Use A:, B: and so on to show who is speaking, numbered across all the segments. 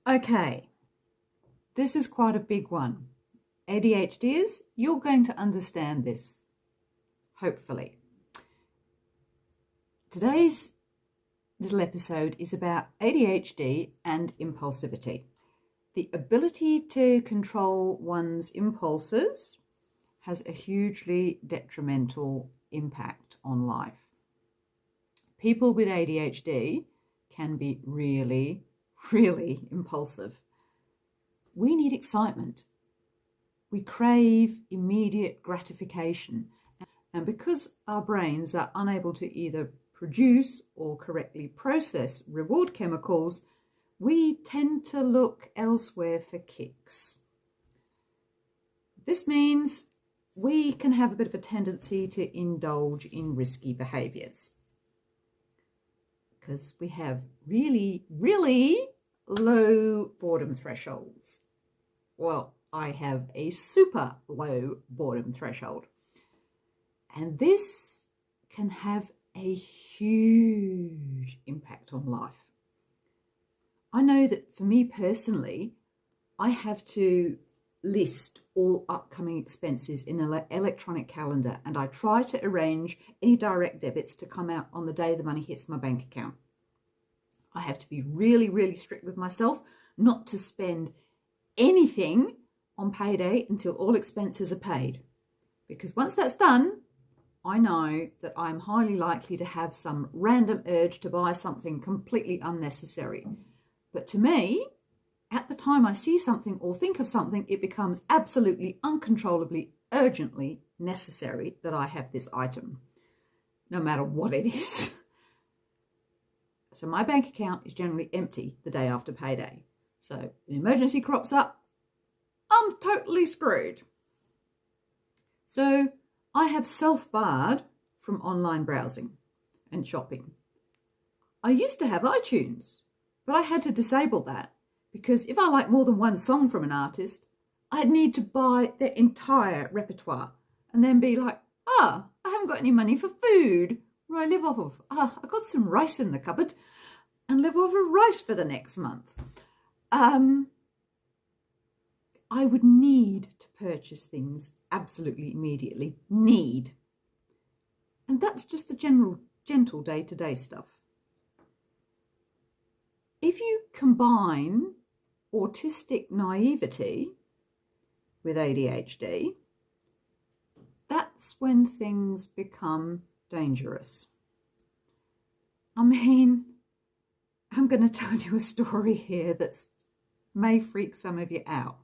A: Okay, this is quite a big one. ADHDers, you're going to understand this, hopefully. Today's little episode is about ADHD and impulsivity. The ability to control one's impulses has a hugely detrimental impact on life. People with ADHD can be really impulsive. We need excitement. We crave immediate gratification. And because our brains are unable to either produce or correctly process reward chemicals, we tend to look elsewhere for kicks. This means we can have a bit of a tendency to indulge in risky behaviours because we have really low boredom thresholds. Well, I have a super low boredom threshold. And this can have a huge impact on life. I know that for me personally, I have to list all upcoming expenses in an electronic calendar, and I try to arrange any direct debits to come out on the day the money hits my bank account. I have to be really strict with myself not to spend anything on payday until all expenses are paid. Because once that's done, I know that I'm highly likely to have some random urge to buy something completely unnecessary. But to me, at the time I see something or think of something, it becomes absolutely uncontrollably, urgently necessary that I have this item, no matter what it is. So my bank account is generally empty the day after payday. So an emergency crops up, I'm totally screwed. So I have self-barred from online browsing and shopping. I used to have iTunes, but I had to disable that because if I like more than one song from an artist, I'd need to buy their entire repertoire and then be like, I haven't got any money for food. What do I live off of? I got some rice in the cupboard and live off of rice for the next month. I would need to purchase things absolutely immediately. Need. And that's just the gentle day-to-day stuff. If you combine autistic naivety with ADHD, that's when things become dangerous. I mean, I'm going to tell you a story here that may freak some of you out.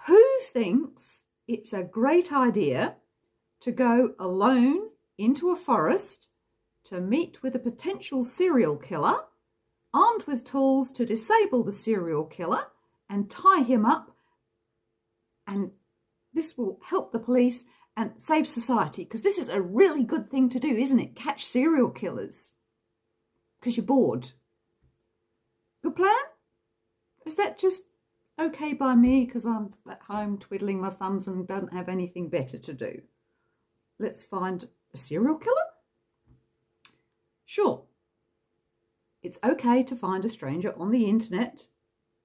A: Who thinks it's a great idea to go alone into a forest to meet with a potential serial killer, armed with tools to disable the serial killer and tie him up? And this will help the police and save society, because this is a really good thing to do, isn't it? Catch serial killers because you're bored. Good plan? Is that just okay by me because I'm at home twiddling my thumbs and don't have anything better to do? Let's find a serial killer? Sure. It's okay to find a stranger on the internet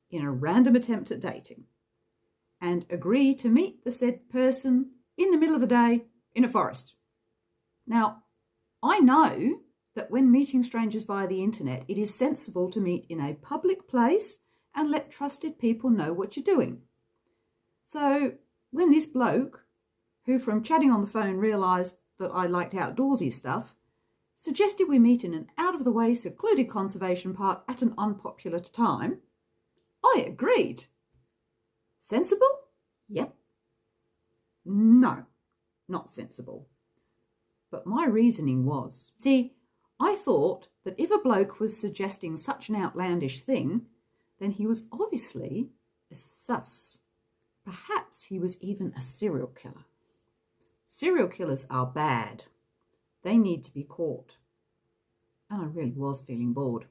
A: in a random attempt at dating and agree to meet the said person in the middle of the day in a forest. Now, I know that when meeting strangers via the internet, it is sensible to meet in a public place and let trusted people know what you're doing. So when this bloke, who from chatting on the phone realised that I liked outdoorsy stuff, suggested we meet in an out-of-the-way secluded conservation park at an unpopular time, I agreed. Sensible? Yep. No, not sensible. But my reasoning was, see, I thought that if a bloke was suggesting such an outlandish thing, then he was obviously a sus. Perhaps he was even a serial killer. Serial killers are bad. They need to be caught. And I really was feeling bored.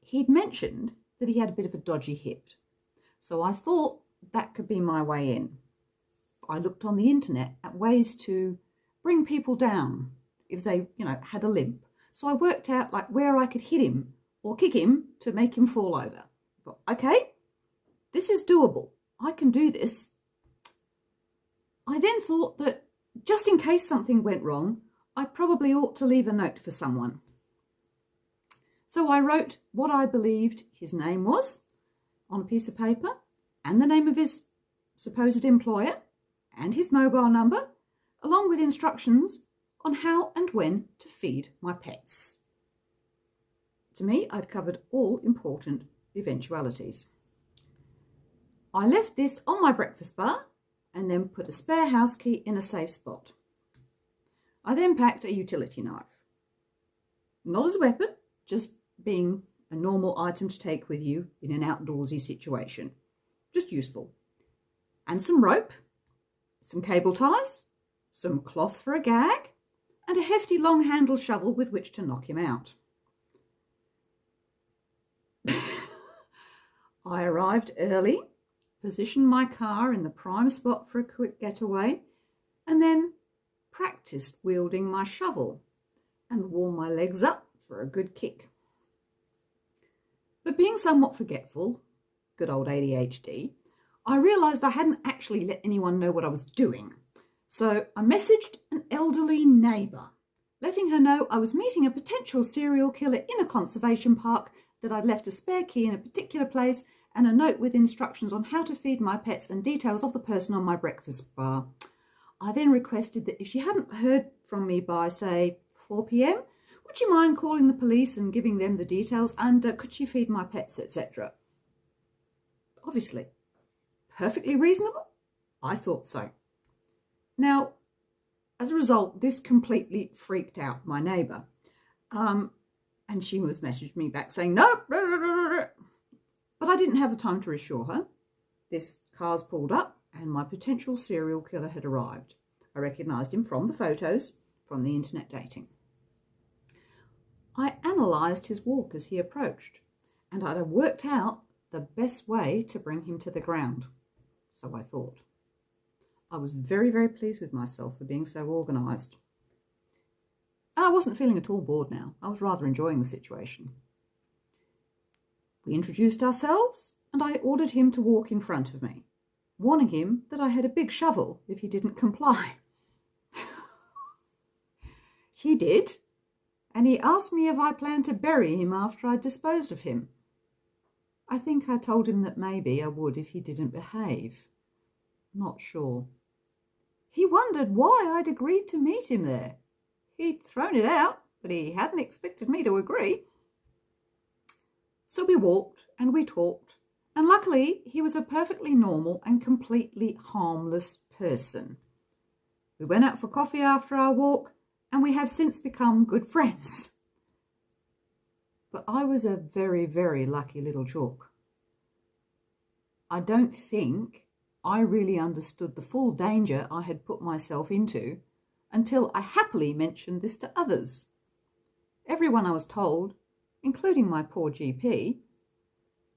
A: He'd mentioned that he had a bit of a dodgy hip, so I thought that could be my way in. I looked on the internet at ways to bring people down if they, had a limp. So I worked out where I could hit him or kick him to make him fall over. I thought, okay, this is doable. I can do this. I then thought that just in case something went wrong, I probably ought to leave a note for someone. So I wrote what I believed his name was on a piece of paper and the name of his supposed employer and his mobile number, along with instructions on how and when to feed my pets. To me, I'd covered all important eventualities. I left this on my breakfast bar and then put a spare house key in a safe spot. I then packed a utility knife. Not as a weapon, just being a normal item to take with you in an outdoorsy situation. Just useful. And some rope, some cable ties, some cloth for a gag, and a hefty long-handled shovel with which to knock him out. I arrived early, positioned my car in the prime spot for a quick getaway, and then practiced wielding my shovel and warmed my legs up for a good kick. But being somewhat forgetful, good old ADHD, I realised I hadn't actually let anyone know what I was doing. So I messaged an elderly neighbour, letting her know I was meeting a potential serial killer in a conservation park, that I'd left a spare key in a particular place and a note with instructions on how to feed my pets and details of the person on my breakfast bar. I then requested that if she hadn't heard from me by, say, 4 p.m, would you mind calling the police and giving them the details, and could she feed my pets, etc. Obviously, perfectly reasonable? I thought so. Now, as a result, this completely freaked out my neighbour. And she was messaged me back saying, no, but I didn't have the time to reassure her. This car's pulled up and my potential serial killer had arrived. I recognised him from the photos from the internet dating. I analysed his walk as he approached, and I'd have worked out the best way to bring him to the ground. So I thought. I was very, very pleased with myself for being so organised. And I wasn't feeling at all bored now. I was rather enjoying the situation. We introduced ourselves, and I ordered him to walk in front of me, warning him that I had a big shovel if he didn't comply. He did, and he asked me if I planned to bury him after I disposed of him. I think I told him that maybe I would if he didn't behave. Not sure. He wondered why I'd agreed to meet him there. He'd thrown it out, but he hadn't expected me to agree. So we walked and we talked, and luckily he was a perfectly normal and completely harmless person. We went out for coffee after our walk, and we have since become good friends. But I was a very, very lucky little chalk. I don't think I really understood the full danger I had put myself into until I happily mentioned this to others. Everyone I was told, including my poor GP,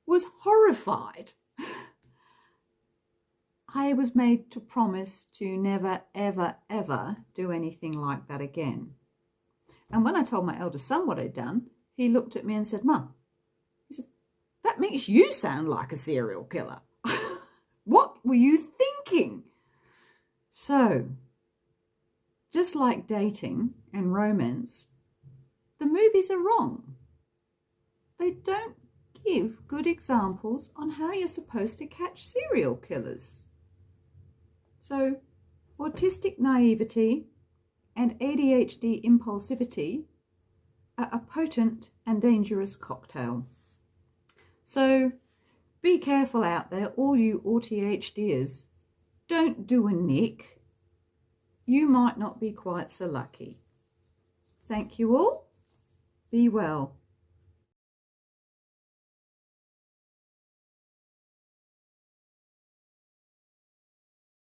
A: was horrified. I was made to promise to never, ever, ever do anything like that again. And when I told my eldest son what I'd done, he looked at me and said, Mum, he said, that makes you sound like a serial killer. What were you thinking? So, just like dating and romance, the movies are wrong. They don't give good examples on how you're supposed to catch serial killers. So, autistic naivety and ADHD impulsivity are a potent and dangerous cocktail. So, be careful out there, all you ADHDers. Don't do a nick. You might not be quite so lucky. Thank you all. Be well.